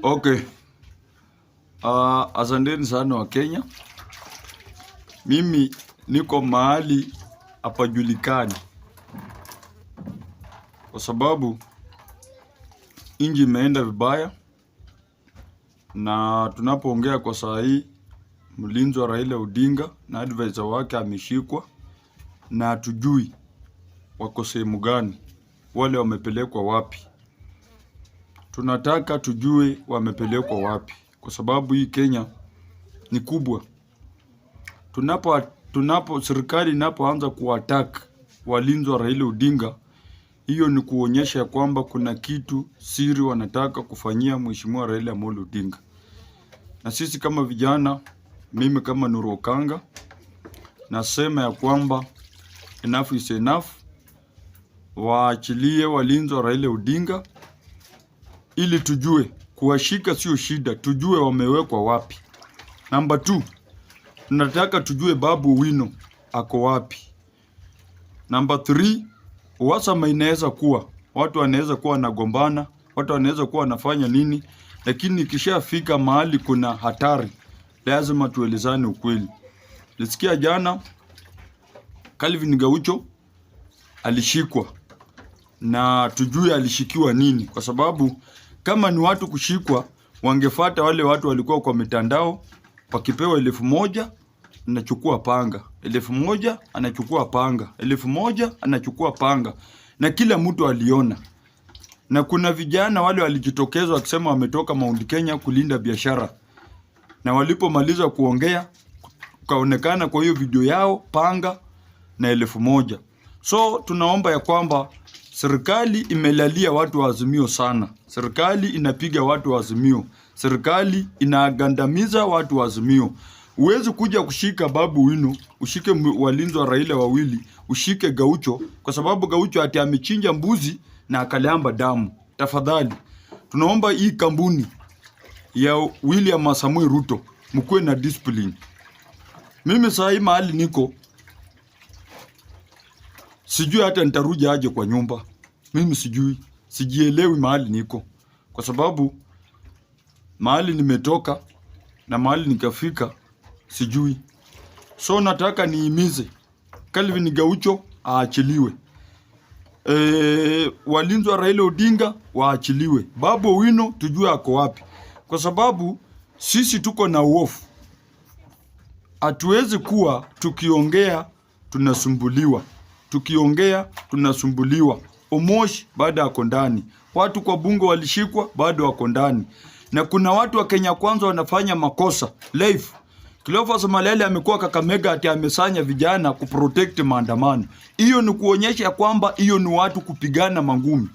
Okay. Asanteni sana wa Kenya. Mimi niko mahali hapajulikani kwa sababu inji imeenda vibaya, na tunapoongea kwa saa hii Mlinzi wa Raila Odinga na advisor wake ameshikwa, na hatujui wako sehemu gani, wale wamepelekwa wapi. Tunataka tujue wamepelekwa wapi, kwa sababu hii Kenya ni kubwa. Serikali inapoanza kuattack walinzi wa Raila Odinga, hiyo ni kuonyesha kwamba kuna kitu siri wanataka kufanyia mheshimiwa Raila Amolo Odinga. Na sisi kama vijana, mimi kama Okanga, nasema ya kwamba enough is enough. Waachilie walinzi wa Raila Odinga ili tujue kuwashika sio shida, tujue wamewekwa wapi. Number 2, tunataka tujue Babu Owino ako wapi. Number 3, uhasama inaweza kuwa, watu wanaweza kuwa wanagombana, watu wanaweza kuwa wanafanya nini, lakini ikishafika mahali kuna hatari, lazima tuelezane ukweli. Nisikia jana Gaucho alishikwa, na tujue alishikiwa nini, kwa sababu kama ni watu kushikwa, wangefuata wale watu walikuwa kwa mitandao, wakipewa 1,000 anachukua panga, 1,000 anachukua panga, 1,000 anachukua panga, na kila mtu aliona. Na kuna vijana wale walijitokeza wakisema wametoka Mount Kenya kulinda biashara, na walipomaliza kuongea kaonekana kwa hiyo video yao panga na 1,000. So tunaomba ya kwamba serikali imelalia watu wa Azimio sana. Serikali inapiga watu wa Azimio. Serikali inagandamiza watu wa Azimio. Uwezi kuja kushika Babu Owino, ushike walinzi wa Raila wawili, ushike Gaucho, kwa sababu Gaucho ati amechinja mbuzi na akaliamba damu. Tafadhali, tunaomba hii kampuni ya William Samoei Ruto mkuwe na discipline. Mimi saa hii mahali niko, sijui hata nitaruja aje kwa nyumba. Mimi sijui, sijielewi mahali niko, kwa sababu mahali nimetoka na mahali nikafika sijui. So nataka niimize Gaucho aachiliwe, walinzi wa Raila Odinga waachiliwe, Babu Owino tujue ako wapi, kwa sababu sisi tuko na uofu. Hatuwezi kuwa tukiongea tunasumbuliwa, tukiongea tunasumbuliwa. Omosh bado wako ndani, watu kwa bunge walishikwa bado wako ndani, na kuna watu wa Kenya Kwanza wanafanya makosa live. Cleophas Malele amekuwa Kakamega ati amesanya vijana kuprotect maandamano. Hiyo ni kuonyesha kwamba hiyo ni watu kupigana mangumi.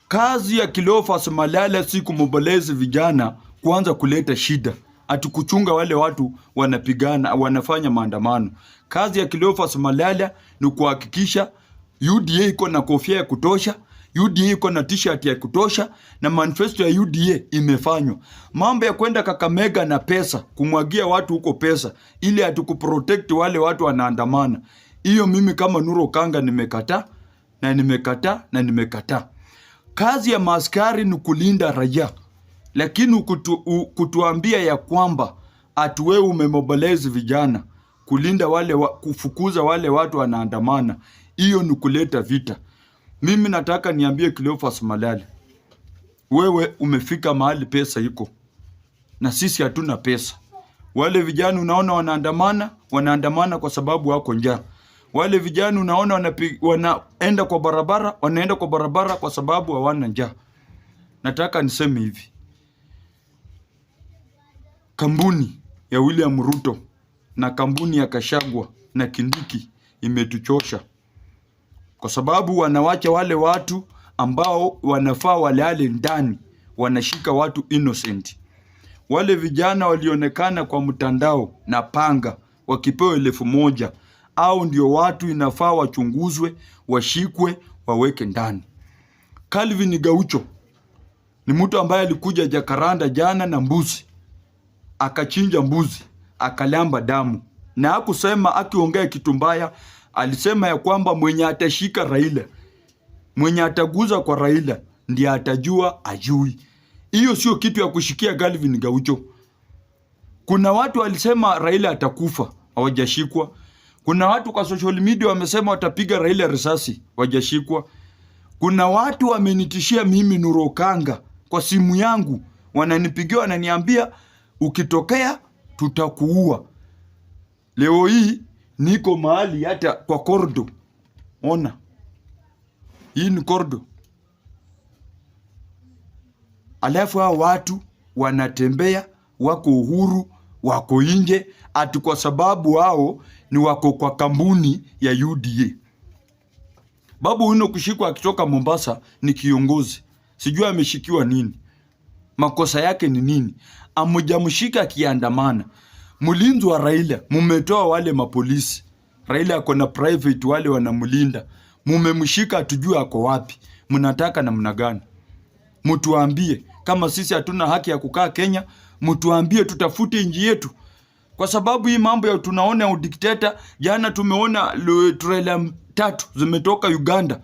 Kazi ya Cleophas Malele si kumobilize vijana kuanza kuleta shida, ati kuchunga wale watu wanapigana wanafanya maandamano. Kazi ya Cleophas Malele ni kuhakikisha UDA iko na kofia ya kutosha, UDA iko na t-shirt ya kutosha, na manifesto ya UDA imefanywa. Mambo ya kwenda Kakamega na pesa, kumwagia watu huko pesa ili atukuprotect wale watu wanaandamana, hiyo mimi kama Okanga nimekataa na nimekataa na nimekataa. Kazi ya maaskari ni kulinda raia, lakini kutuambia ya kwamba ati wewe umemobilize vijana kulinda wale kufukuza wale watu wanaandamana, hiyo ni kuleta vita. Mimi nataka niambie Cleophas Malele, wewe umefika mahali pesa iko, na sisi hatuna pesa. Wale vijana unaona wanaandamana kwa sababu wako njaa. Wale vijana unaona wanaenda kwa barabara kwa sababu hawana njaa. Nataka niseme hivi, kampuni ya William Ruto na kampuni ya Kashagwa na Kindiki imetuchosha, kwa sababu wanawacha wale watu ambao wanafaa walale ndani, wanashika watu innocent. Wale vijana walionekana kwa mtandao na panga wakipewa 1,000, au ndio watu inafaa wachunguzwe, washikwe, waweke ndani. Gaucho ni mtu ambaye alikuja Jakaranda jana na mbuzi, akachinja mbuzi, akalamba damu, na hakusema akiongea kitu mbaya. Alisema ya kwamba mwenye atashika Raila Mwenye ataguza kwa Raila ndiye atajua ajui. Hiyo sio kitu ya kushikia Galvin Gaucho. Kuna watu walisema Raila atakufa, hawajashikwa. Kuna watu kwa social media wamesema watapiga Raila risasi, hawajashikwa. Kuna watu wamenitishia mimi Okanga kwa simu yangu, wananipigia wananiambia ukitokea tutakuua. Leo hii niko mahali hata kwa kordo. Ona. Hii ni kordo. Alafu hao watu wanatembea, wako uhuru, wako nje, ati kwa sababu hao ni wako kwa kampuni ya UDA. Babu huyo kushikwa akitoka Mombasa ni kiongozi. Sijui ameshikiwa nini. Makosa yake ni nini? Amujamshika akiandamana. Mlinzi wa Raila, mumetoa wale mapolisi. Raila ako na private wale wanamlinda. Mumemshika hatujui ako wapi. Mnataka namna gani? Mtuambie kama sisi hatuna haki ya kukaa Kenya, mtuambie tutafute nchi yetu. Kwa sababu hii mambo ya tunaona udikteta, jana tumeona trailer 3 zimetoka Uganda,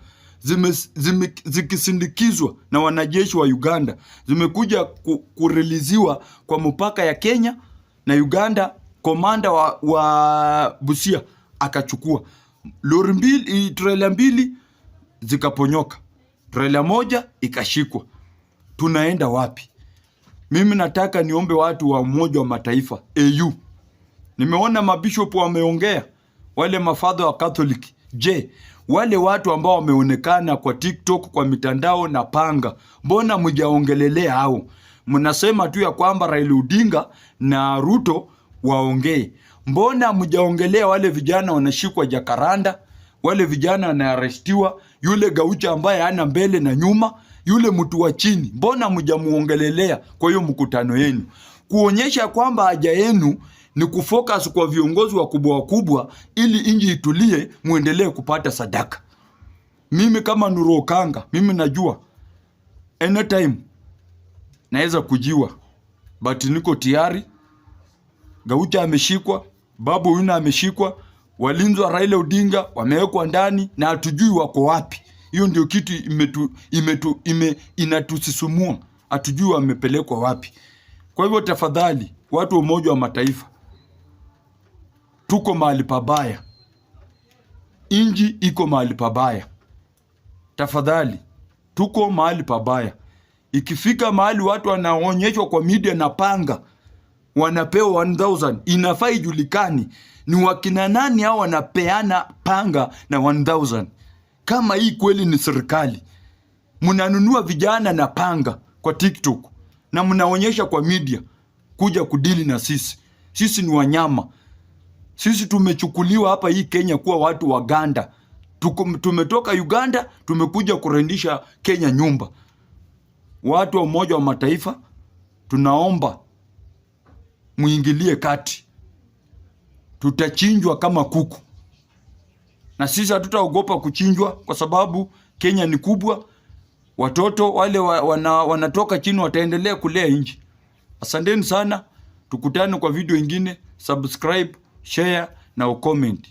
zikisindikizwa na wanajeshi wa Uganda, zimekuja kureleziwa kwa mpaka ya Kenya na Uganda. Komanda wa Busia akachukua lori mbili, trailer 2 zikaponyoka, trailer 1 ikashikwa. Tunaenda wapi? Mimi nataka niombe watu wa Umoja wa Mataifa AU. Nimeona mabishop wameongea, wale mafadha wa Catholic. Je, wale watu ambao wameonekana kwa TikTok, kwa mitandao na panga, mbona mjaongelelea hao? Mnasema tu ya kwamba Raila Odinga na Ruto waongee. Mbona mjaongelea wale vijana wanashikwa Jakaranda, wale vijana wanaarestiwa, yule Gaucho ambaye hana mbele na nyuma, yule mtu wa chini? Mbona mjamuongelelea kwa hiyo mkutano yenu? Kuonyesha kwamba haja yenu ni kufocus kwa viongozi wakubwa ili inji itulie, muendelee kupata sadaka. Mimi kama Okanga, mimi najua anytime naweza kujiwa, but niko tayari. Gaucho ameshikwa, babu huyu ameshikwa, walinzi wa Raila Odinga wamewekwa ndani na hatujui wako wapi. Hiyo ndio kitu inatusisumua, hatujui wamepelekwa wapi. Kwa hivyo tafadhali, watu wa Umoja wa Mataifa, tuko mahali pabaya. Inji iko mahali pabaya. Tafadhali, tuko mahali pabaya. Ikifika mahali watu wanaonyeshwa kwa media na panga, wanapewa 1000, inafaa ijulikani ni wakina nani hao wanapeana panga na 1000. Kama hii kweli ni serikali, mnanunua vijana na panga kwa TikTok na mnaonyesha kwa media kuja kudili na sisi. Sisi ni wanyama. Sisi tumechukuliwa hapa hii Kenya kuwa watu wa Uganda. Tumetoka Uganda, tumekuja kurendisha Kenya nyumba. Watu wa Umoja wa Mataifa, tunaomba muingilie kati. Tutachinjwa kama kuku. Na sisi hatutaogopa kuchinjwa kwa sababu Kenya ni kubwa. Watoto wale wanatoka chini wataendelea kulea nchi. Asanteni sana. Tukutane kwa video ingine. Subscribe, share na ucomment.